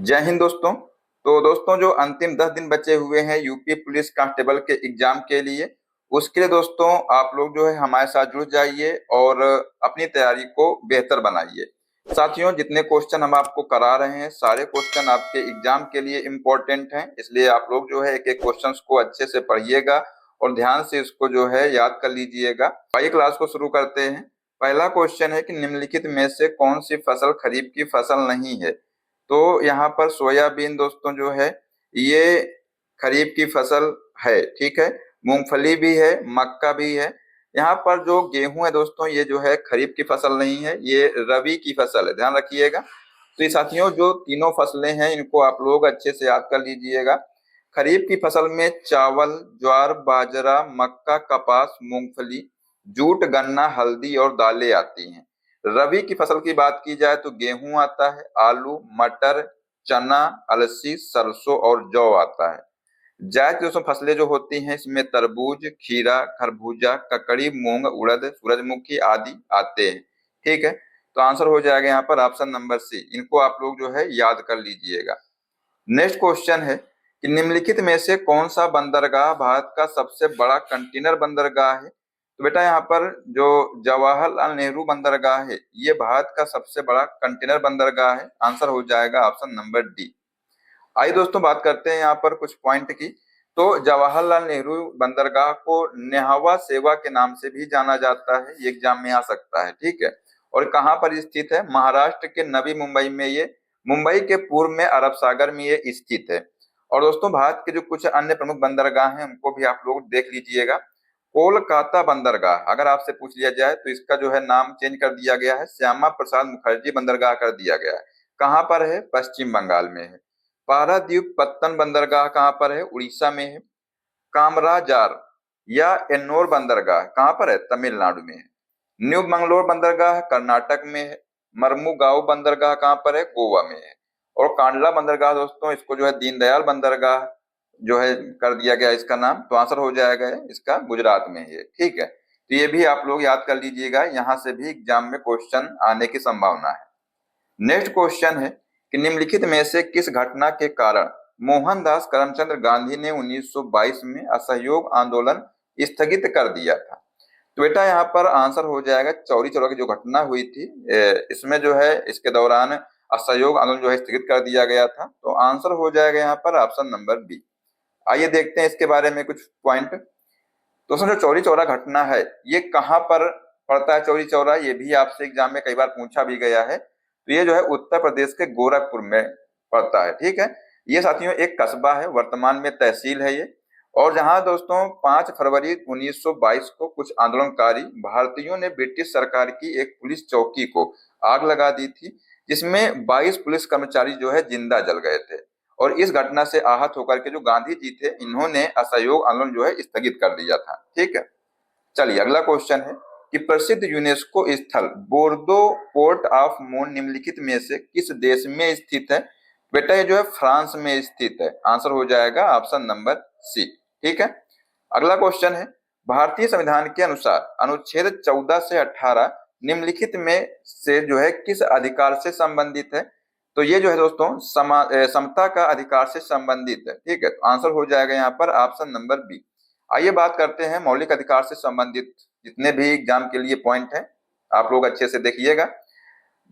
जय हिंद दोस्तों। तो दोस्तों, जो अंतिम 10 दिन बचे हुए हैं यूपी पुलिस कांस्टेबल के एग्जाम के लिए, उसके लिए दोस्तों आप लोग जो है हमारे साथ जुड़ जाइए और अपनी तैयारी को बेहतर बनाइए। साथियों, जितने क्वेश्चन हम आपको करा रहे हैं सारे क्वेश्चन आपके एग्जाम के लिए इम्पोर्टेंट हैं, इसलिए आप लोग जो है एक एक क्वेश्चन को अच्छे से पढ़िएगा और ध्यान से इसको जो है याद कर लीजिएगा। आइए क्लास को शुरू करते हैं। पहला क्वेश्चन है कि निम्नलिखित में से कौन सी फसल खरीफ की फसल नहीं है। तो यहाँ पर सोयाबीन दोस्तों जो है ये खरीफ की फसल है, ठीक है। मूंगफली भी है, मक्का भी है। यहाँ पर जो गेहूं है दोस्तों, ये जो है खरीफ की फसल नहीं है, ये रबी की फसल है, ध्यान रखिएगा। तो ये साथियों जो तीनों फसलें हैं इनको आप लोग अच्छे से याद कर लीजिएगा। खरीफ की फसल में चावल, ज्वार, बाजरा, मक्का, कपास, मूंगफली, जूट, गन्ना, हल्दी और दालें आती हैं। रबी की फसल की बात की जाए तो गेहूं आता है, आलू, मटर, चना, अलसी, सरसों और जौ आता है। जायद की दोस्तों फसलें जो होती हैं इसमें तरबूज, खीरा, खरबूजा, ककड़ी, मूंग, उड़द, सूरजमुखी आदि आते हैं, ठीक है। तो आंसर हो जाएगा यहाँ पर ऑप्शन नंबर सी। इनको आप लोग जो है याद कर लीजिएगा। नेक्स्ट क्वेश्चन है कि निम्नलिखित में से कौन सा बंदरगाह भारत का सबसे बड़ा कंटेनर बंदरगाह है। तो बेटा यहाँ पर जो जवाहरलाल नेहरू बंदरगाह है ये भारत का सबसे बड़ा कंटेनर बंदरगाह है। आंसर हो जाएगा ऑप्शन नंबर डी। आइए दोस्तों बात करते हैं यहाँ पर कुछ पॉइंट की। तो जवाहरलाल नेहरू बंदरगाह को नेहावा सेवा के नाम से भी जाना जाता है, ये एग्जाम में आ सकता है, ठीक है। और कहाँ पर स्थित है? महाराष्ट्र के नवी मुंबई में ये, मुंबई के पूर्व में अरब सागर में ये स्थित है। और दोस्तों भारत के जो कुछ अन्य प्रमुख बंदरगाह हैं उनको भी आप लोग देख लीजिएगा। कोलकाता बंदरगाह अगर आपसे पूछ लिया जाए तो इसका जो है नाम चेंज कर दिया गया है, श्यामा प्रसाद मुखर्जी बंदरगाह कर दिया गया है। कहाँ पर है? पश्चिम बंगाल में है। पारादीप पत्तन बंदरगाह कहाँ पर है? उड़ीसा में है। कामराजार या एन्नोर बंदरगाह कहाँ पर है? तमिलनाडु में है। न्यू मंगलोर बंदरगाह कर्नाटक में है। मरमुगांव बंदरगाह कहाँ पर है? गोवा में है। और कांडला बंदरगाह दोस्तों इसको जो है दीनदयाल बंदरगाह जो है कर दिया गया इसका नाम। तो आंसर हो जाएगा इसका गुजरात में है, ठीक है। तो ये भी आप लोग याद कर लीजिएगा, यहाँ से भी एग्जाम में क्वेश्चन आने की संभावना है। नेक्स्ट क्वेश्चन है कि निम्नलिखित में से किस घटना के कारण मोहनदास करमचंद गांधी ने 1922 में असहयोग आंदोलन स्थगित कर दिया था। तो बेटा यहाँ पर आंसर हो जाएगा चौरी चौरा की जो घटना हुई थी इसमें जो है इसके दौरान असहयोग आंदोलन जो है स्थगित कर दिया गया था। तो आंसर हो जाएगा यहाँ पर ऑप्शन नंबर बी। आइए देखते हैं इसके बारे में कुछ पॉइंट। दोस्तों जो चौरी चौरा घटना है ये कहाँ पर पड़ता है? चौरी चौरा ये भी आपसे एग्जाम में कई बार पूछा भी गया है। तो ये जो है उत्तर प्रदेश के गोरखपुर में पड़ता है, ठीक है। ये साथियों एक कस्बा है, वर्तमान में तहसील है ये। और जहां दोस्तों 5 फरवरी 1922 को कुछ आंदोलनकारी भारतीयों ने ब्रिटिश सरकार की एक पुलिस चौकी को आग लगा दी थी, जिसमें 22 पुलिस कर्मचारी जो है जिंदा जल गए थे। और इस घटना से आहत होकर के जो गांधी जी थे इन्होंने असहयोग आंदोलन जो है स्थगित कर दिया था, ठीक है। चलिए अगला क्वेश्चन है कि प्रसिद्ध यूनेस्को स्थल बोर्दो पोर्ट ऑफ मून निम्नलिखित में से किस देश में स्थित है। बेटा ये जो है फ्रांस में स्थित है। आंसर हो जाएगा ऑप्शन नंबर सी, ठीक है। अगला क्वेश्चन है भारतीय संविधान के अनुसार अनुच्छेद 14 से 18 निम्नलिखित में से जो है किस अधिकार से संबंधित है। तो ये जो है दोस्तों समता का अधिकार से संबंधित है, ठीक है। तो आंसर हो जाएगा यहाँ पर ऑप्शन नंबर बी। आइए बात करते हैं मौलिक अधिकार से संबंधित जितने भी एग्जाम के लिए पॉइंट हैं, आप लोग अच्छे से देखिएगा।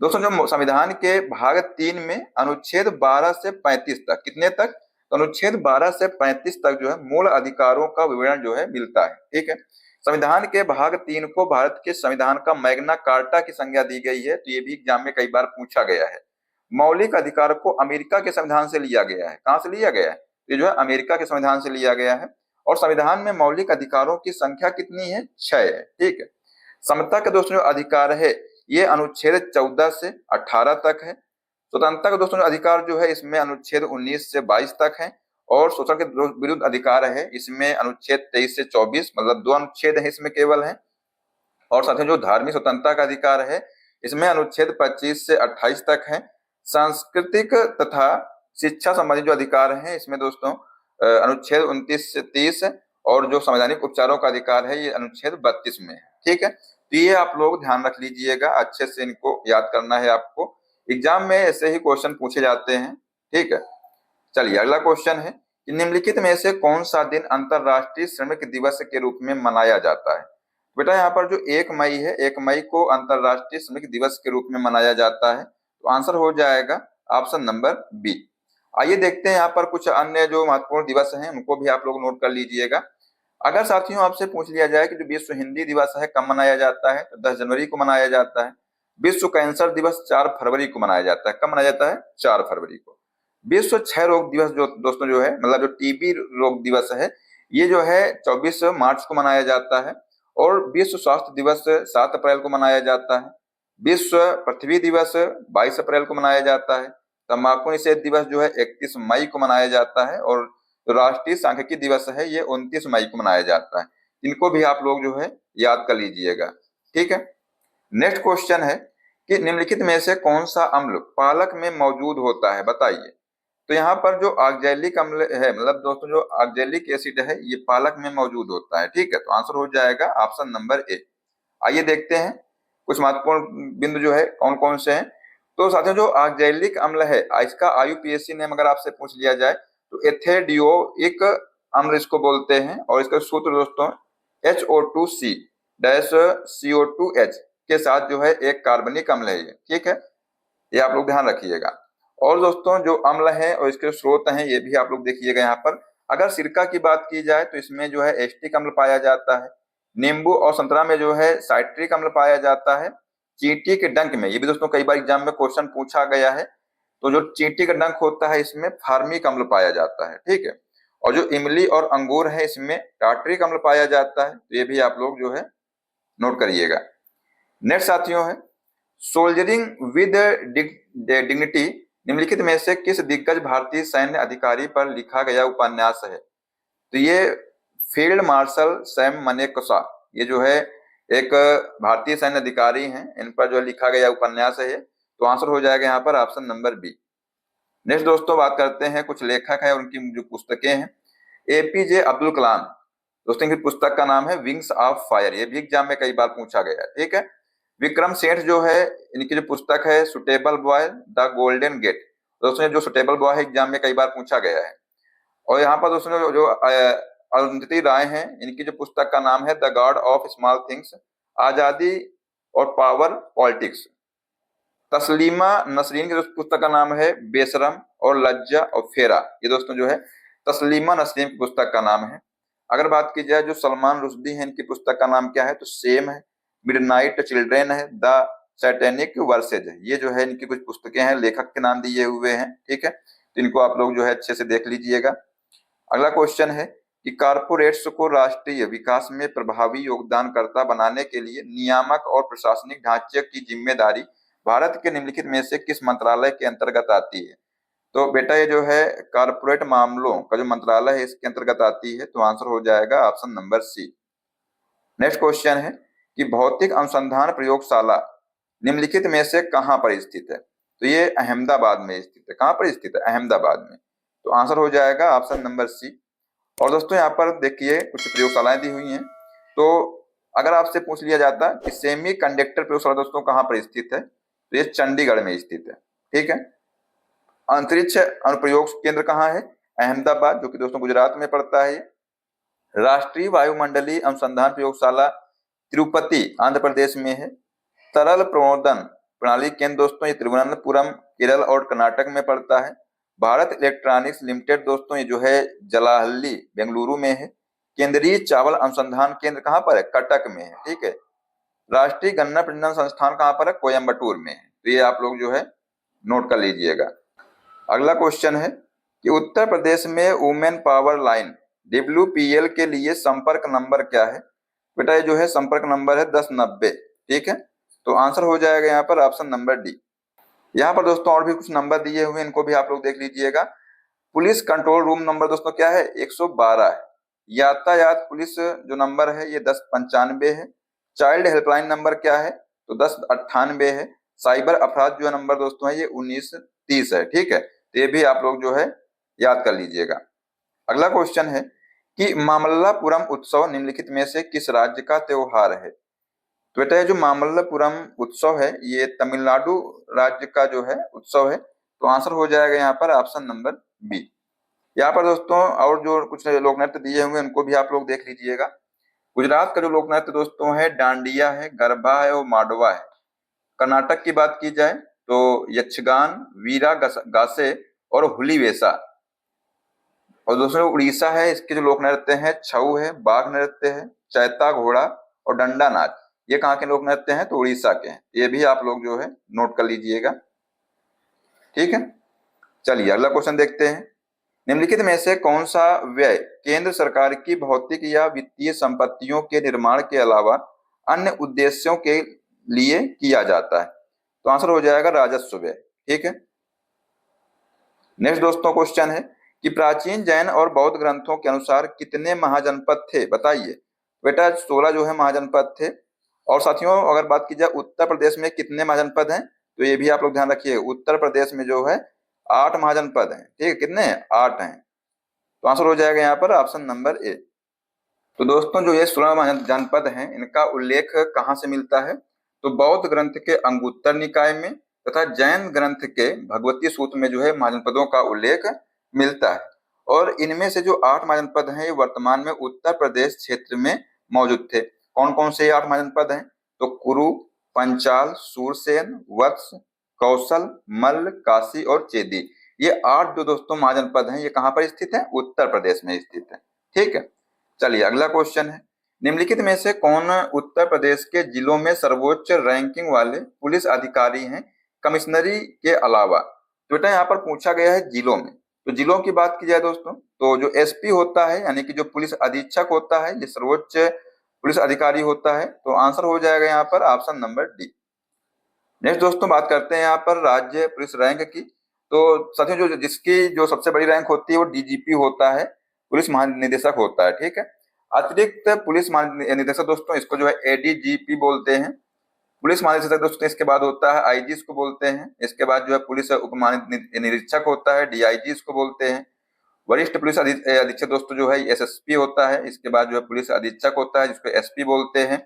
दोस्तों जो संविधान के भाग 3 में अनुच्छेद 12 से 35 तक, कितने तक? तो अनुच्छेद 12 से 35 तक जो है मूल अधिकारों का विवरण जो है मिलता है, ठीक है। संविधान के भाग 3 को भारत के संविधान का मैग्ना कार्टा की संज्ञा दी गई है। तो ये भी एग्जाम में कई बार पूछा गया है। मौलिक अधिकार को अमेरिका के संविधान से लिया गया है। कहां से लिया गया है? ये जो है अमेरिका के संविधान से लिया गया है। और संविधान में मौलिक अधिकारों की संख्या कितनी है? 6 है, ठीक है। समता का दोस्तों जो अधिकार है ये अनुच्छेद 14 से 18 तक है। स्वतंत्रता का दोस्तों जो अधिकार जो है इसमें अनुच्छेद 19 से 22 तक है। और शोषण के विरुद्ध अधिकार है इसमें अनुच्छेद 23 से 24, मतलब 2 अनुच्छेद है इसमें केवल है। और साथ ही जो धार्मिक स्वतंत्रता का अधिकार है इसमें अनुच्छेद 25 से 28 तक है। सांस्कृतिक तथा शिक्षा संबंधी जो अधिकार है इसमें दोस्तों अनुच्छेद 29 से 30 है। और जो संवैधानिक उपचारों का अधिकार है ये अनुच्छेद 32 में है, ठीक है। तो ये आप लोग ध्यान रख लीजिएगा, अच्छे से इनको याद करना है आपको। एग्जाम में ऐसे ही क्वेश्चन पूछे जाते हैं, ठीक है। चलिए अगला क्वेश्चन है कि निम्नलिखित में से कौन सा दिन अंतरराष्ट्रीय श्रमिक दिवस के रूप में मनाया जाता है। बेटा यहाँ पर जो 1 मई है, 1 मई को अंतरराष्ट्रीय श्रमिक दिवस के रूप में मनाया जाता है, तो आंसर हो जाएगा ऑप्शन नंबर बी। आइए देखते हैं यहाँ पर कुछ अन्य जो महत्वपूर्ण दिवस हैं उनको भी आप लोग नोट कर लीजिएगा। अगर साथियों आपसे पूछ लिया जाए कि जो विश्व हिंदी दिवस है कब मनाया जाता है, तो 10 जनवरी को मनाया जाता है। विश्व कैंसर दिवस 4 फरवरी को मनाया जाता है। कब मनाया जाता है? 4 फरवरी को। विश्व क्षय रोग दिवस जो दोस्तों जो है, मतलब जो टीबी रोग दिवस है, ये जो है 24 मार्च को मनाया जाता है। और विश्व स्वास्थ्य दिवस 7 अप्रैल को मनाया जाता है। विश्व पृथ्वी दिवस 22 अप्रैल को मनाया जाता है। तंबाकू निषेध दिवस जो है 31 मई को मनाया जाता है। और जो राष्ट्रीय सांख्यिकी दिवस है ये 29 मई को मनाया जाता है। इनको भी आप लोग जो है याद कर लीजिएगा, ठीक है। नेक्स्ट क्वेश्चन है कि निम्नलिखित में से कौन सा अम्ल पालक में मौजूद होता है, बताइए। तो यहाँ पर जो ऑक्जेलिक अम्ल है, मतलब दोस्तों जो ऑक्जेलिक एसिड है, ये पालक में मौजूद होता है, ठीक है। तो आंसर हो जाएगा ऑप्शन नंबर ए। आइए देखते हैं कुछ महत्वपूर्ण बिंदु जो है कौन कौन से हैं। तो साथियों जो ऑक्जेलिक अम्ल है, इसका IUPAC नेम अगर आपसे पूछ लिया जाए तो एथेडियोइक अम्ल इसको बोलते हैं। और इसका सूत्र दोस्तों HO2C CO2H के साथ जो है एक कार्बनिक अम्ल है ये, ठीक है। ये आप लोग ध्यान रखिएगा। और दोस्तों जो अम्ल है और इसके स्रोत हैं ये भी आप लोग देखिएगा। यहाँ पर अगर सिरका की बात की जाए तो इसमें जो है एस्टिक अम्ल पाया जाता है। नींबू और संतरा में जो है साइट्रिक अम्ल पाया जाता है। चींटी के डंक में, ये भी दोस्तों कई बार एग्जाम में क्वेश्चन पूछा गया है, तो जो चींटी का डंक होता है इसमें फार्मिक अम्ल पाया जाता है, ठीक है। और जो इमली और अंगूर है इसमें टार्टरिक अम्ल पाया जाता है। तो ये भी आप लोग जो है नोट करिएगा। नेक्स्ट साथियों है सोल्जरिंग विद डिग्निटी निम्नलिखित में से किस दिग्गज भारतीय सैन्य अधिकारी पर लिखा गया उपन्यास है। तो ये फील्ड मार्शल सैम मनेकशॉ, ये जो है एक भारतीय सैन्य अधिकारी हैं, इन पर जो लिखा गया उपन्यास है। तो आंसर हो जाएगा यहाँ पर ऑप्शन नंबर बी। नेक्स्ट दोस्तों बात करते हैं कुछ लेखक हैं उनकी जो पुस्तकें हैं। APJ अब्दुल कलाम, दोस्तों इनकी पुस्तक का नाम है विंग्स ऑफ फायर, ये भी एग्जाम में कई बार पूछा गया है, ठीक है। विक्रम सेठ जो है इनकी जो पुस्तक है suitable boy the golden gate, दोस्तों जो सुटेबल बॉय है एग्जाम में कई बार पूछा गया है। और यहाँ पर दोस्तों जो अरुंधति राय हैं, इनकी जो पुस्तक का नाम है the God of small things, आजादी और पावर पॉलिटिक्स। तस्लीमा नसरीन की पुस्तक का नाम है बेशरम और लज्जा और फेरा, ये दोस्तों जो है तस्लीमा नसरीन की पुस्तक का नाम है। अगर बात की जाए जो सलमान रुश्दी है, इनकी पुस्तक का नाम क्या है, तो सेम है। मिडनाइट चिल्ड्रेन है, द सैटेनिक वर्सेज है, ये जो है इनकी कुछ पुस्तकें हैं, लेखक के नाम दिए हुए हैं, ठीक है। तो इनको आप लोग जो है अच्छे से देख लीजिएगा। अगला क्वेश्चन है कि कारपोरेट्स को राष्ट्रीय विकास में प्रभावी योगदानकर्ता बनाने के लिए नियामक और प्रशासनिक ढांचे की जिम्मेदारी भारत के निम्नलिखित में से किस मंत्रालय के अंतर्गत आती है। तो बेटा ये जो है कारपोरेट मामलों का जो मंत्रालय है इसके अंतर्गत आती है। तो आंसर हो जाएगा option number C. Next question है कि भौतिक अनुसंधान प्रयोगशाला निम्नलिखित में से कहां पर स्थित है। तो ये अहमदाबाद में स्थित है। कहां पर स्थित है? अहमदाबाद में। तो आंसर हो जाएगा ऑप्शन नंबर सी। और दोस्तों यहाँ पर देखिए कुछ प्रयोगशालाएं दी हुई हैं। तो अगर आपसे पूछ लिया जाता कि सेमी कंडक्टर प्रयोगशाला दोस्तों कहां पर स्थित है, तो ये चंडीगढ़ में स्थित है, ठीक है। अंतरिक्ष अनुप्रयोग केंद्र कहाँ है? अहमदाबाद, जो कि दोस्तों गुजरात में पड़ता है। राष्ट्रीय वायुमंडलीय अनुसंधान प्रयोगशाला तिरुपति आंध्र प्रदेश में है। तरल प्रणोदन प्रणाली केंद्र दोस्तों ये तिरुवनंतपुरम केरल और कर्नाटक में पड़ता है। भारत इलेक्ट्रॉनिक्स लिमिटेड दोस्तों ये जो है जलाहल्ली बेंगलुरु में है। केंद्रीय चावल अनुसंधान केंद्र कहाँ पर है? कटक में है, ठीक है। राष्ट्रीय गन्ना प्रजनन संस्थान कहाँ पर है? कोयम्बटूर में है। तो ये आप लोग जो है नोट कर लीजिएगा। अगला क्वेश्चन है कि उत्तर प्रदेश में वुमेन पावर लाइन WPL के लिए संपर्क नंबर क्या है। बेटा ये जो है संपर्क नंबर है 1090, ठीक है। तो आंसर हो जाएगा यहाँ पर ऑप्शन नंबर डी। यहाँ पर दोस्तों और भी कुछ नंबर दिए हुए हैं, इनको भी आप लोग देख लीजिएगा। पुलिस कंट्रोल रूम नंबर दोस्तों क्या है? 112 है। यातायात पुलिस जो नंबर है ये 1095 है। चाइल्ड हेल्पलाइन नंबर क्या है? तो 1098 है। साइबर अपराध जो नंबर दोस्तों है ये 1930 है, ठीक है। तो ये भी आप लोग जो है याद कर लीजिएगा। अगला क्वेश्चन है कि मामल्लापुरम उत्सव निम्नलिखित में से किस राज्य का त्योहार है। तो बेटा ये जो मामल्लापुरम उत्सव है ये तमिलनाडु राज्य का जो है उत्सव है। तो आंसर हो जाएगा यहाँ पर ऑप्शन नंबर बी। यहाँ पर दोस्तों और जो कुछ लोक नृत्य दिए होंगे उनको भी आप लोग देख लीजिएगा। गुजरात का जो लोक नृत्य दोस्तों है डांडिया है, गरबा है और माडवा है। कर्नाटक की बात की जाए तो यक्षगान, वीरा गासे और हुली वेशा। और दोस्तों उड़ीसा है, इसके जो लोक नृत्य हैं छऊ है, बाघ नृत्य है, चैता घोड़ा और डंडा नाच। ये कहाँ के लोक नृत्य हैं? तो उड़ीसा के हैं। ये भी आप लोग जो है नोट कर लीजिएगा, ठीक है। चलिए अगला क्वेश्चन देखते हैं। निम्नलिखित में से कौन सा व्यय केंद्र सरकार की भौतिक या वित्तीय संपत्तियों के निर्माण के अलावा अन्य उद्देश्यों के लिए किया जाता है? तो आंसर हो जाएगा राजस्व व्यय, ठीक है। नेक्स्ट दोस्तों क्वेश्चन है कि प्राचीन जैन और बौद्ध ग्रंथों के अनुसार कितने महाजनपद थे? बताइए। बेटा 16 जो है महाजनपद थे। और साथियों अगर बात की जाए उत्तर प्रदेश में कितने महाजनपद हैं, तो ये भी आप लोग ध्यान रखिए। उत्तर प्रदेश में जो है 8 महाजनपद हैं, ठीक है। कितने हैं? 8 हैं। तो आंसर हो जाएगा यहाँ पर ऑप्शन नंबर ए। तो दोस्तों जो ये 16 महाजनपद हैं इनका उल्लेख कहाँ से मिलता है? तो बौद्ध ग्रंथ के अंगुत्तर निकाय में तथा जैन ग्रंथ के भगवती सूत्र में जो है महाजनपदों का उल्लेख मिलता है। और इनमें से जो 8 महाजनपद हैं ये वर्तमान में उत्तर प्रदेश क्षेत्र में मौजूद थे। कौन कौन से 8 महाजनपद हैं? तो कुरु, पंचाल, सूरसेन, वत्स, कौशल, मल्ल, काशी और चेदी। ये 8 जो दोस्तों महाजनपद हैं ये कहाँ पर स्थित है? उत्तर प्रदेश में स्थित है, ठीक है। चलिए अगला क्वेश्चन है। निम्नलिखित में से कौन उत्तर प्रदेश के जिलों में सर्वोच्च रैंकिंग वाले पुलिस अधिकारी हैं कमिश्नरी के अलावा? तो बेटा यहाँ पर पूछा गया है जिलों में। तो जिलों की बात की जाए दोस्तों तो जो एसपी होता है यानी कि जो पुलिस अधीक्षक होता है ये सर्वोच्च पुलिस अधिकारी होता है। तो आंसर हो जाएगा यहाँ पर ऑप्शन नंबर डी। नेक्स्ट दोस्तों बात करते हैं यहाँ पर राज्य पुलिस रैंक की। तो साथियों जो जिसकी जो सबसे बड़ी रैंक होती है वो डीजीपी होता है, पुलिस महानिदेशक होता है, ठीक है। अतिरिक्त पुलिस महानिदेशक दोस्तों इसको जो है एडीजीपी बोलते हैं। पुलिस महानिदेशक दोस्तों इसके बाद होता है आईजी इसको बोलते हैं। इसके बाद जो है पुलिस उप महानिरीक्षक होता है, डीआईजी इसको बोलते हैं। वरिष्ठ पुलिस अधीक्षक दोस्तों जो है एसएसपी होता है। इसके बाद जो है पुलिस अधीक्षक होता है जिसको एसपी बोलते हैं।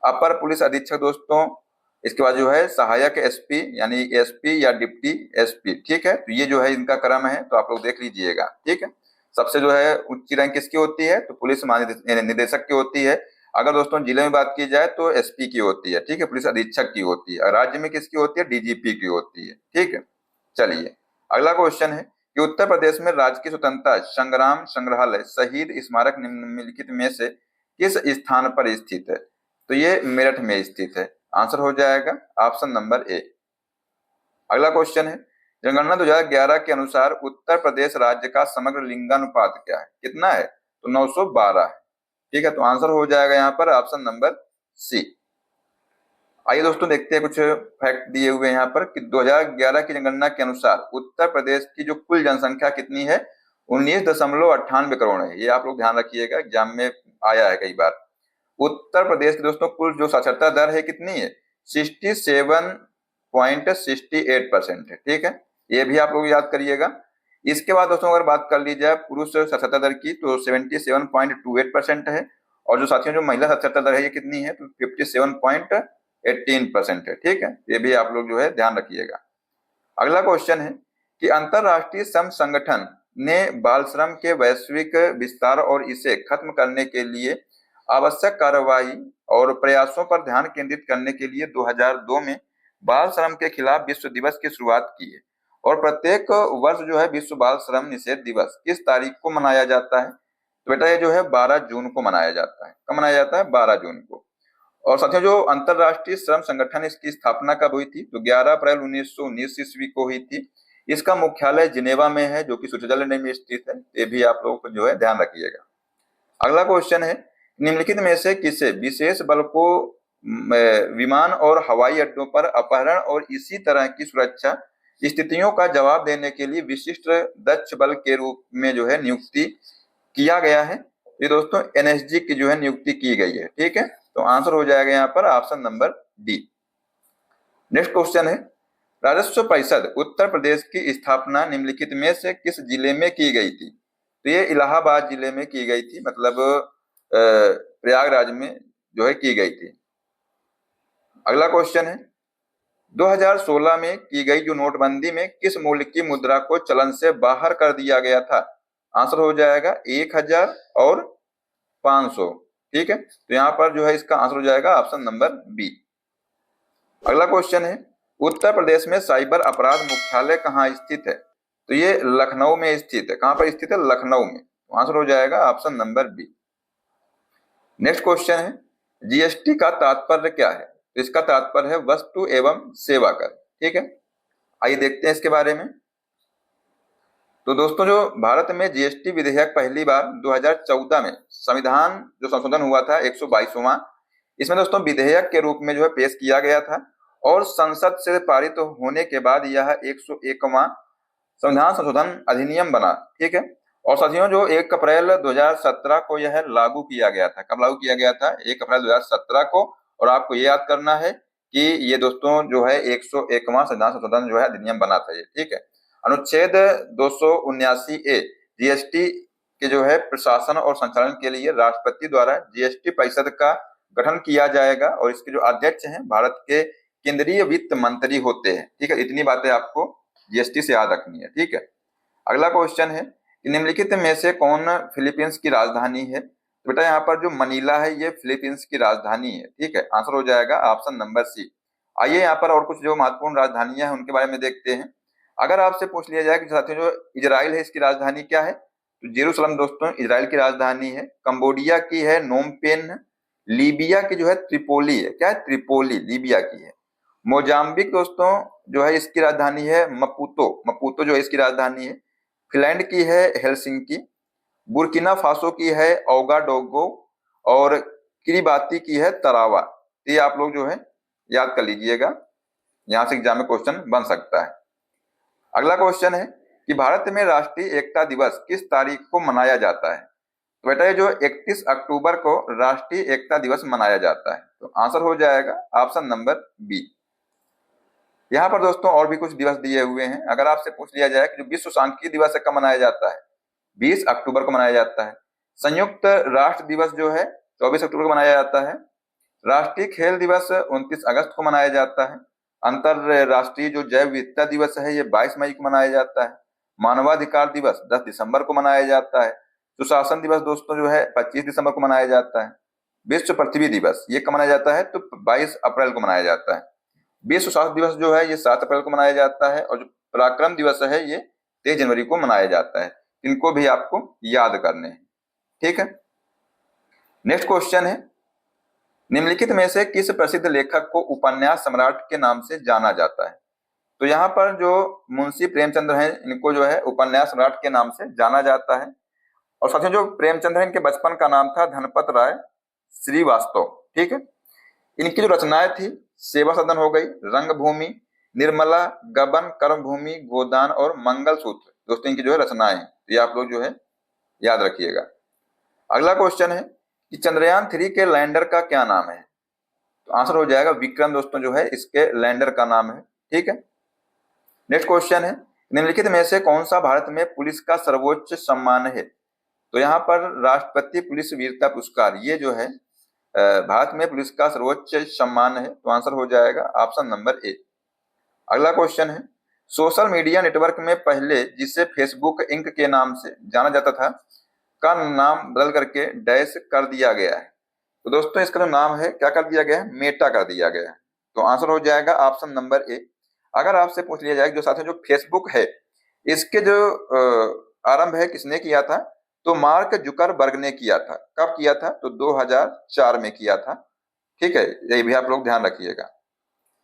अपर पुलिस अधीक्षक दोस्तों इसके बाद जो है सहायक एसपी यानी एसपी या डिप्टी एसपी, ठीक है। तो ये जो है इनका क्रम है, तो आप लोग देख लीजिएगा, ठीक है। सबसे जो है ऊंची रैंक किसकी होती है? तो पुलिस महानिदेशक की होती है। अगर दोस्तों जिले में बात की जाए तो एसपी की होती है, ठीक है, पुलिस अधीक्षक की होती है। और राज्य में किसकी होती है? डीजीपी की होती है, ठीक है। चलिए अगला क्वेश्चन है कि उत्तर प्रदेश में राजकीय स्वतंत्रता संग्राम संग्रहालय शहीद स्मारक निम्नलिखित में से किस स्थान पर स्थित है? तो ये मेरठ में स्थित है। आंसर हो जाएगा ऑप्शन नंबर ए। अगला क्वेश्चन है जनगणना 2011 के अनुसार उत्तर प्रदेश राज्य का समग्र लिंगानुपात क्या है? कितना है? तो 912 है, ठीक है। तो आंसर हो जाएगा यहाँ पर ऑप्शन नंबर सी। आइए दोस्तों देखते हैं कुछ फैक्ट दिए हुए यहाँ पर कि 2011 की जनगणना के अनुसार उत्तर प्रदेश की जो कुल जनसंख्या कितनी है? 19.98 करोड़ है। ये आप लोग ध्यान रखिएगा, एग्जाम में आया है कई बार। उत्तर प्रदेश की दोस्तों कुल जो साक्षरता दर है कितनी है? 67.68% है, ठीक है। ये भी आप लोग याद करिएगा। इसके बाद दोस्तों अगर बात कर ली जाए पुरुष साक्षरता दर की तो 77.28% है। और जो साथियों जो महिला साक्षरता दर है ये कितनी है? तो 57.18% है, ठीक है। ये भी आप लोग जो है ध्यान रखिएगा। अगला क्वेश्चन है कि अंतरराष्ट्रीय श्रम संगठन ने बाल श्रम के वैश्विक विस्तार और इसे खत्म करने के लिए आवश्यक कार्रवाई और प्रयासों पर ध्यान केंद्रित करने के लिए 2002 में बाल श्रम के खिलाफ विश्व दिवस की शुरुआत की है। और प्रत्येक वर्ष जो है विश्व बाल श्रम निषेध दिवस किस तारीख को मनाया जाता है? तो बेटा ये जो है 12 जून को मनाया जाता है। कब मनाया जाता है? 12 जून को। और साथियों जो अंतरराष्ट्रीय श्रम संगठन इसकी स्थापना कब हुई थी? तो 11 अप्रैल 1919 ईस्वी को हुई थी। इसका मुख्यालय जिनेवा में है जो कि स्विट्जरलैंड में स्थित है। ये भी आप लोगों को जो है ध्यान रखिएगा। अगला क्वेश्चन है निम्नलिखित में से किसे विशेष बल को विमान और हवाई अड्डों पर अपहरण और इसी तरह की सुरक्षा स्थितियों का जवाब देने के लिए विशिष्ट दक्ष बल के रूप में जो है नियुक्ति किया गया है? ये दोस्तों एनएसजी की जो है नियुक्ति की गई है, ठीक है। तो आंसर हो जाएगा यहाँ पर option number D. Next question है राजस्व परिषद उत्तर प्रदेश की स्थापना निम्नलिखित में से किस जिले में की गई थी? तो ये इलाहाबाद जिले में की गई थी, मतलब प्रयागराज में जो है की गई थी। अगला क्वेश्चन है 2016 में की गई जो नोटबंदी में किस मूल्य की मुद्रा को चलन से बाहर कर दिया गया था? आंसर हो जाएगा 1000 और 500। ठीक है, तो यहाँ पर जो है इसका आंसर हो जाएगा ऑप्शन नंबर बी। अगला क्वेश्चन है, उत्तर प्रदेश में साइबर अपराध मुख्यालय कहाँ स्थित है? तो ये लखनऊ में स्थित है। कहाँ पर स्थित है? लखनऊ में। तो आंसर हो जाएगा option number B. Next question है, जीएसटी का तात्पर्य क्या है? तो इसका तात्पर्य है वस्तु एवं सेवा कर। ठीक है, आइए देखते हैं इसके बारे में। तो दोस्तों, जो भारत में जीएसटी विधेयक पहली बार 2014 में संविधान जो संशोधन हुआ था 122वां, इसमें दोस्तों विधेयक के रूप में जो है पेश किया गया था और संसद से पारित होने के बाद यह 101वां संविधान संशोधन अधिनियम बना। ठीक है, और साथियों जो 1 अप्रैल 2017 को यह लागू किया गया था। कब लागू किया गया था? 1 अप्रैल 2017 को। और आपको ये याद करना है कि ये दोस्तों जो है 101वां संविधान संशोधन जो है अधिनियम बना था ये। ठीक है, अनुच्छेद 279 ए जीएसटी के जो है प्रशासन और संचालन के लिए राष्ट्रपति द्वारा जीएसटी परिषद का गठन किया जाएगा और इसके जो अध्यक्ष हैं भारत के केंद्रीय वित्त मंत्री होते हैं। ठीक है, इतनी बातें आपको जीएसटी से याद रखनी है। ठीक है, अगला क्वेश्चन है कि निम्नलिखित में से कौन फिलीपींस की राजधानी है? तो बेटा यहाँ पर जो मनीला है ये फिलीपींस की राजधानी है। ठीक है, आंसर हो जाएगा ऑप्शन नंबर सी। आइए यहाँ पर और कुछ जो महत्वपूर्ण राजधानियां हैं उनके बारे में देखते हैं। अगर आपसे पूछ लिया जाए कि साथियों जो इजराइल है इसकी राजधानी क्या है? तो जेरूसलम दोस्तों इजराइल की राजधानी है। कंबोडिया की है नोम पेन। लीबिया की जो है त्रिपोली है। क्या है? त्रिपोली लीबिया की है। मोजाम्बिक दोस्तों जो है इसकी राजधानी है मपूतो। मपूतो जो है इसकी राजधानी है। फिनलैंड की है हेलसिंकी। बुर्किना फासो की है ओगाडोगो। और किरिबाती की है तरावा। ये आप लोग जो है याद कर लीजिएगा, यहां से एग्जाम में क्वेश्चन बन सकता है। अगला क्वेश्चन है कि भारत में राष्ट्रीय एकता दिवस किस तारीख को मनाया जाता है? तो बेटा ये जो 31 अक्टूबर को राष्ट्रीय एकता दिवस मनाया जाता है। तो आंसर हो जाएगा ऑप्शन नंबर बी। यहाँ पर दोस्तों और भी कुछ दिवस दिए हुए हैं। अगर आपसे पूछ लिया जाए कि जो विश्व सांख्यिकी दिवस है कब मनाया जाता है? 20 अक्टूबर को मनाया जाता है। संयुक्त राष्ट्र दिवस जो है 24 अक्टूबर को मनाया जाता है। राष्ट्रीय खेल दिवस 29 अगस्त को मनाया जाता है। अंतरराष्ट्रीय जो जैव विविधता दिवस है ये 22 मई को मनाया जाता है। मानवाधिकार दिवस 10 दिसंबर को मनाया जाता है। सुशासन दिवस दोस्तों जो है 25 दिसंबर को मनाया जाता है। विश्व पृथ्वी दिवस ये कब मनाया जाता है? तो 22 अप्रैल को मनाया जाता है। विश्व स्वास्थ्य दिवस जो है ये 7 अप्रैल को मनाया जाता है। और जो पराक्रम दिवस है ये 23 जनवरी को मनाया जाता है। इनको भी आपको याद करने हैं। ठीक है, नेक्स्ट क्वेश्चन है, निम्नलिखित में से किस प्रसिद्ध लेखक को उपन्यास सम्राट के नाम से जाना जाता है? तो यहाँ पर जो मुंशी प्रेमचंद्र हैं इनको जो है उपन्यास सम्राट के नाम से जाना जाता है। और साथियों जो प्रेमचंद्र हैं इनके बचपन का नाम था धनपत राय श्रीवास्तव। ठीक है, इनकी जो रचनाएं थी सेवा सदन हो गई, रंगभूमि, निर्मला, गबन, कर्मभूमि, गोदान और मंगलसूत्र दोस्तों इनकी जो है रचनाएं हैं। तो ये आप लोग जो है याद रखिएगा। अगला क्वेश्चन है कि चंद्रयान 3 के लैंडर का क्या नाम है? तो आंसर हो जाएगा विक्रम दोस्तों जो है इसके लैंडर का नाम है। ठीक है, नेक्स्ट क्वेश्चन है, निम्नलिखित में से कौन सा भारत में पुलिस का सर्वोच्च सम्मान है? तो यहाँ पर राष्ट्रपति पुलिस वीरता पुरस्कार ये जो है भारत में पुलिस का सर्वोच्च सम्मान है। तो आंसर हो जाएगा ऑप्शन नंबर ए। अगला क्वेश्चन है, सोशल मीडिया नेटवर्क में पहले जिसे फेसबुक इंक के नाम से जाना जाता था का नाम बदल करके डैश कर दिया गया है। तो दोस्तों इसका जो नाम है क्या कर दिया गया है? मेटा कर दिया गया है। तो आंसर हो जाएगा ऑप्शन नंबर ए। अगर आपसे पूछ लिया जाए जो साथियों जो फेसबुक है इसके जो आरंभ है किसने किया था? तो मार्क जुकरबर्ग ने किया था। कब किया था? तो 2004 में किया था। ठीक है, ये भी आप लोग ध्यान रखिएगा।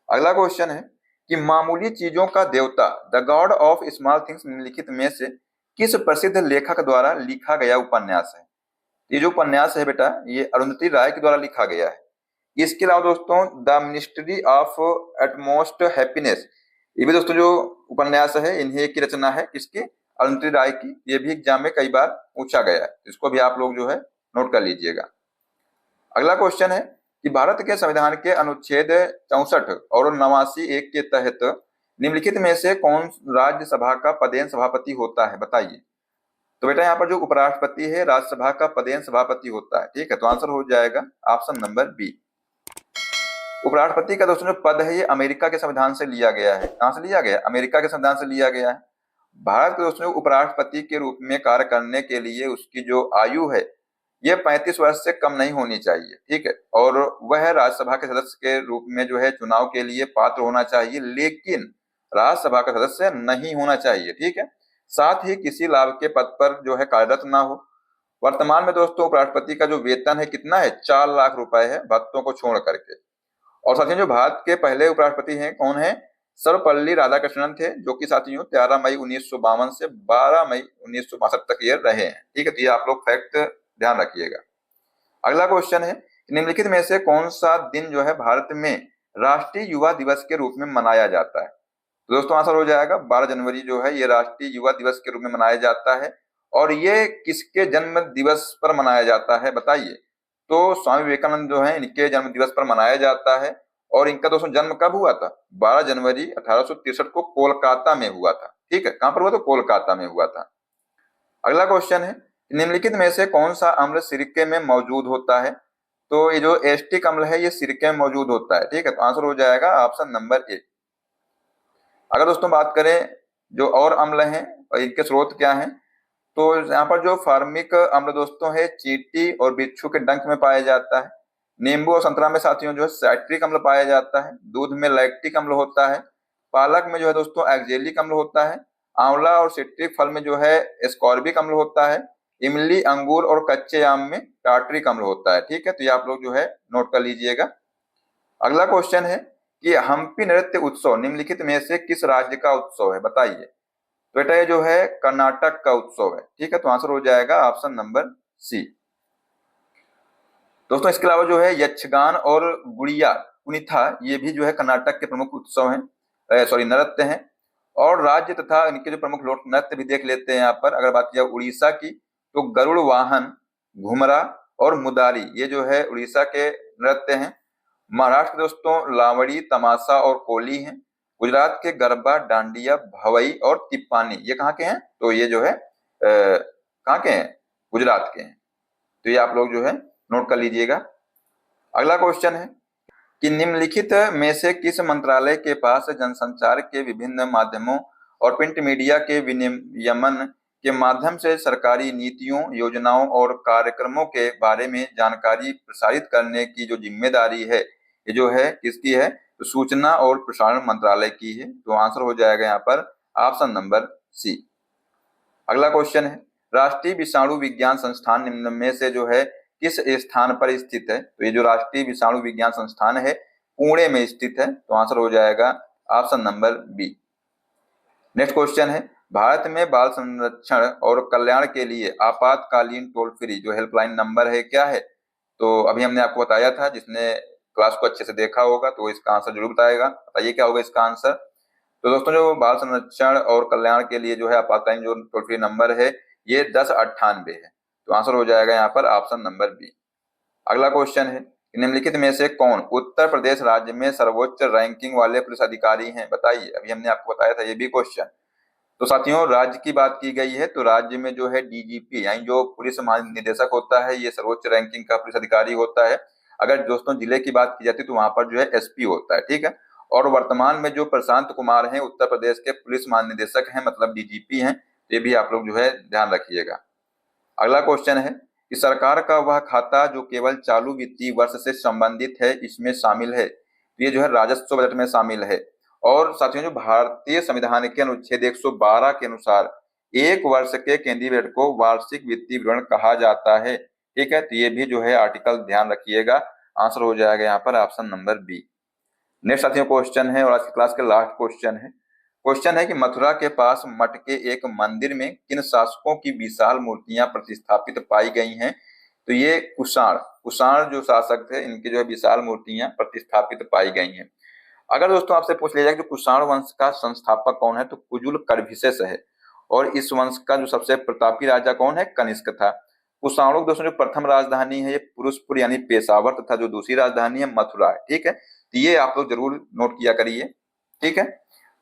अगला क्वेश्चन है कि मामूली चीजों का देवता the God of small things निम्नलिखित में से किस प्रसिद्ध लेखक द्वारा लिखा गया उपन्यास है? ये जो उपन्यास है बेटा ये अरुंधति राय के द्वारा लिखा गया है। इसके अलावा दोस्तों the ministry of utmost happiness ये भी दोस्तों जो उपन्यास है इन्हीं की रचना है। किसकी? अरुंधति राय की। ये भी एग्जाम में कई बार पूछा गया है, इसको भी आप लोग जो है नोट कर लीजिएगा। अगला क्वेश्चन है कि भारत के संविधान के अनुच्छेद 64 और 89(1) के तहत निम्नलिखित में से कौन राज्यसभा का पदेन सभापति होता है? बताइए। तो बेटा यहाँ पर जो उपराष्ट्रपति है राज्यसभा का पदेन सभापति होता है। ठीक है, तो आंसर हो जाएगा ऑप्शन नंबर बी। उपराष्ट्रपति का दोस्तों जो पद है ये अमेरिका के संविधान से लिया गया है। कहां से लिया गया? अमेरिका के संविधान से लिया गया है। भारत के दोस्तों उपराष्ट्रपति के रूप में कार्य करने के लिए उसकी जो आयु है ये 35 वर्ष से कम नहीं होनी चाहिए, ठीक है। और वह राज्यसभा के सदस्य के रूप में जो है चुनाव के लिए पात्र होना चाहिए, लेकिन राज्यसभा का सदस्य नहीं होना चाहिए, ठीक है। साथ ही किसी लाभ के पद पर जो है कार्यरत ना हो। वर्तमान में दोस्तों उपराष्ट्रपति का जो वेतन है कितना है? 4 लाख रुपए है, भत्तों को छोड़ करके। और साथियों जो भारत के पहले उपराष्ट्रपति हैं कौन है? सर्वपल्ली राधाकृष्णन थे, जो कि साथियों 13 मई 1952 से 12 मई 1962 तक ये रहे हैं, ठीक है। तो ये आप लोग फैक्ट ध्यान रखिएगा। अगला क्वेश्चन है, निम्नलिखित में से कौन सा दिन जो है भारत में राष्ट्रीय युवा दिवस के रूप में मनाया जाता है? तो दोस्तों आंसर हो जाएगा 12 जनवरी जो है ये राष्ट्रीय युवा दिवस के रूप में मनाया जाता है। और ये किसके जन्म दिवस पर मनाया जाता है बताइए? तो स्वामी विवेकानंद जो है इनके जन्म दिवस पर मनाया जाता है। और इनका दोस्तों जन्म कब हुआ था? 12 जनवरी 1863 को कोलकाता में हुआ था, ठीक है। कहां पर हुआ? तो कोलकाता में हुआ था। अगला क्वेश्चन है, निम्नलिखित में से कौन सा अम्ल सिरके में मौजूद होता है? तो ये जो एस्टिक अम्ल है ये सिरके में मौजूद होता है, ठीक है। तो आंसर हो जाएगा ऑप्शन नंबर ए। अगर दोस्तों बात करें जो और अम्ल हैं और इनके स्रोत क्या हैं, तो यहाँ पर जो फार्मिक अम्ल दोस्तों है चींटी और बिच्छू के डंक में पाया जाता है। नींबू और संतरा में साथियों जो है साइट्रिक अम्ल पाया जाता है। दूध में लैक्टिक अम्ल होता है। पालक में जो है दोस्तों एक्जेलिक अम्ल होता है। आंवला और सिट्रिक फल में जो है एस्कॉर्बिक अम्ल होता है। इमली, अंगूर और कच्चे आम में टार्ट्रिक अम्ल होता है, ठीक है। तो ये आप लोग जो है नोट कर लीजिएगा। अगला क्वेश्चन है कि हम्पी नृत्य उत्सव निम्नलिखित में से किस राज्य का उत्सव है बताइए? तो बेटा ये जो है कर्नाटक का उत्सव है, ठीक है। तो आंसर हो जाएगा ऑप्शन नंबर सी। दोस्तों इसके अलावा जो है यक्षगान और गुड़िया कुनिथा ये भी जो है कर्नाटक के प्रमुख उत्सव हैं, सॉरी नृत्य हैं। और राज्य तथा इनके जो प्रमुख लोक नृत्य भी देख लेते हैं यहाँ पर। अगर बात किया उड़ीसा की तो गरुड़ वाहन, घुमरा और मुदारी ये जो है उड़ीसा के नृत्य हैं। महाराष्ट्र के दोस्तों लावड़ी, तमाशा और कोली हैं। गुजरात के गरबा, डांडिया, भवई और तिप्पानी ये कहाँ के हैं? तो ये जो है कहाँ के हैं? गुजरात के हैं। तो ये आप लोग जो है नोट कर लीजिएगा। अगला क्वेश्चन है कि निम्नलिखित में से किस मंत्रालय के पास जनसंचार के विभिन्न माध्यमों और प्रिंट मीडिया के विनियमन के माध्यम से सरकारी नीतियों, योजनाओं और कार्यक्रमों के बारे में जानकारी प्रसारित करने की जो जिम्मेदारी है ये जो है किसकी है? तो सूचना और प्रसारण मंत्रालय की है। तो आंसर हो जाएगा यहाँ पर ऑप्शन नंबर सी। अगला क्वेश्चन है, राष्ट्रीय विषाणु विज्ञान संस्थान निम्न में से जो है किस स्थान पर स्थित है? तो ये जो राष्ट्रीय विषाणु विज्ञान संस्थान है पुणे में स्थित है। तो आंसर हो जाएगा option number B. Next question है, भारत में बाल संरक्षण और कल्याण के लिए आपातकालीन टोल फ्री जो हेल्पलाइन नंबर है क्या है? तो अभी हमने आपको बताया था, जिसने क्लास को अच्छे से देखा होगा तो इसका आंसर जरूर बताएगा। बताइए क्या होगा इसका आंसर? तो दोस्तों जो बाल संरक्षण और कल्याण के लिए जो है आपातकालीन जो टोल फ्री नंबर है ये 1098 है। तो आंसर हो जाएगा यहाँ पर ऑप्शन नंबर बी। अगला क्वेश्चन है, निम्नलिखित में से कौन उत्तर प्रदेश राज्य में सर्वोच्च रैंकिंग वाले पुलिस अधिकारी हैं? बताइए, अभी हमने आपको बताया था ये भी क्वेश्चन। तो साथियों राज्य की बात की गई है तो राज्य में जो है डीजीपी यानी जो पुलिस महानिदेशक होता है ये सर्वोच्च रैंकिंग का पुलिस अधिकारी होता है। अगर दोस्तों जिले की बात की जाती है तो वहां पर जो है एसपी होता है, ठीक है। और वर्तमान में जो प्रशांत कुमार हैं उत्तर प्रदेश के पुलिस महानिदेशक हैं, मतलब डीजीपी हैं। ये भी आप लोग जो है ध्यान रखिएगा। अगला क्वेश्चन है कि सरकार का वह खाता जो केवल चालू वित्तीय वर्ष से संबंधित है इसमें शामिल है? तो ये जो है राजस्व बजट में शामिल है। और साथियों जो भारतीय संविधान के अनुच्छेद 112 के अनुसार एक वर्ष के केंद्रीय बजट को वार्षिक वित्तीय विवरण कहा जाता है, ठीक है। तो ये भी जो है आर्टिकल ध्यान रखिएगा। आंसर हो जाएगा यहाँ पर ऑप्शन नंबर बी। नेक्स्ट साथियों क्वेश्चन है और आज की क्लास के लास्ट क्वेश्चन है। क्वेश्चन है कि मथुरा के पास मठ के एक मंदिर में किन शासकों की विशाल मूर्तियां प्रतिष्ठापित पाई गई हैं? तो ये कुषाण जो शासक थे इनकी जो है विशाल मूर्तियां प्रतिष्ठापित पाई गई हैं। अगर दोस्तों आपसे पूछ लिया जाए कि कुषाण वंश का संस्थापक कौन है तो कुजुल कर्भिसेस है। और इस वंश का जो सबसे प्रतापी राजा कौन है? कनिष्क था। कुषाणों की दोस्तों जो प्रथम राजधानी है ये पुरुषपुर यानी पेशावर तथा जो दूसरी राजधानी है मथुरा है, ठीक है। तो ये आप लोग जरूर नोट किया करिए, ठीक है।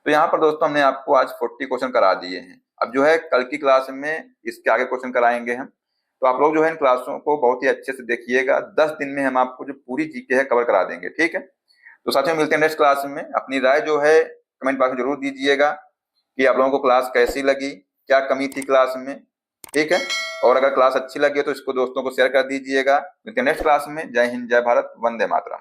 तो यहाँ पर दोस्तों हमने आपको आज 40 क्वेश्चन करा दिए हैं। अब जो है कल की क्लास में इसके आगे क्वेश्चन कराएंगे हम। तो आप लोग जो है इन क्लासों को बहुत ही अच्छे से देखिएगा। 10 दिन में हम आपको जो पूरी जीके है कवर करा देंगे, ठीक है। तो साथियों मिलते हैं नेक्स्ट क्लास में। अपनी राय जो है कमेंट बॉक्स में जरूर दीजिएगा कि आप लोगों को क्लास कैसी लगी, क्या कमी थी क्लास में, ठीक है। और अगर क्लास अच्छी लगी है तो इसको दोस्तों को शेयर कर दीजिएगा। मिलते हैं नेक्स्ट क्लास में। जय हिंद, जय भारत, वंदे मातरम।